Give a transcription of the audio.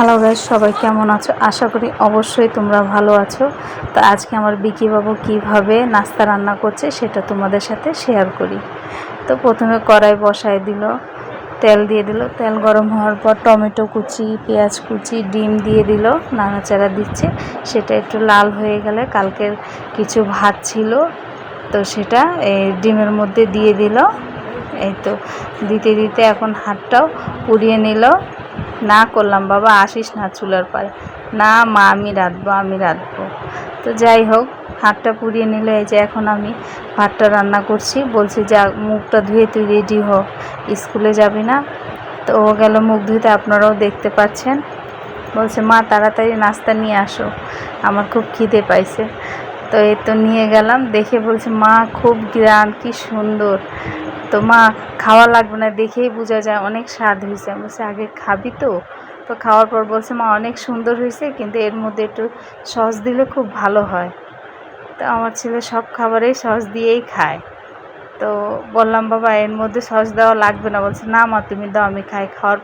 Hello guys, সবাই কেমন আছো? আশা করি অবশ্যই তোমরা ভালো আছো। তো আজকে আমার বিকি বাবু কীভাবে নাস্তা রান্না করছে সেটা তোমাদের সাথে শেয়ার করি। তো প্রথমে কড়াই বসায় দিল, তেল দিয়ে দিল। তেল গরম হওয়ার পর টমেটো কুচি, পেঁয়াজ কুচি, ডিম দিয়ে দিল, নাড়াচাড়া দিচ্ছে। সেটা একটু লাল হয়ে গেলে কালকের কিছু ভাত ছিল, তো সেটা এই ডিমের মধ্যে দিয়ে দিল। এই তো দিতে দিতে এখন হাতটাও পুড়িয়ে নিল। না করলাম, বাবা আসিস না চুলার পাড়ে। না মা, আমি রাঁধবো। তো যাই হোক, হাতটা পুড়িয়ে নিলে এই যে এখন আমি ভাতটা রান্না করছি। বলছি যা, মুখটা ধুয়ে তুই রেডি হ, স্কুলে যাবি না? তো ও গেল মুখ ধুতে, আপনারাও দেখতে পাচ্ছেন। বলছে মা তাড়াতাড়ি নাস্তা নিয়ে আসো, আমার খুব খিদে পাইছে। তো এই তো নিয়ে গেলাম, দেখে বলছে মা খুব গ্রান, কি সুন্দর। তো মা খাওয়া লাগবে না, দেখেই বোঝা যায় অনেক স্বাদ হয়েছে। আমি বলছি আগে খাবি তো। তো খাওয়ার পর বলছে মা অনেক সুন্দর হয়েছে, কিন্তু এর মধ্যে একটু সস দিলে খুব ভালো হয়। তো আমার ছেলে সব খাবারেই সস দিয়েই খায়। তো বললাম বাবা এর মধ্যে সস দেওয়া লাগবে না। বলছে না মা তুমি দাও, আমি খাই। খাওয়ার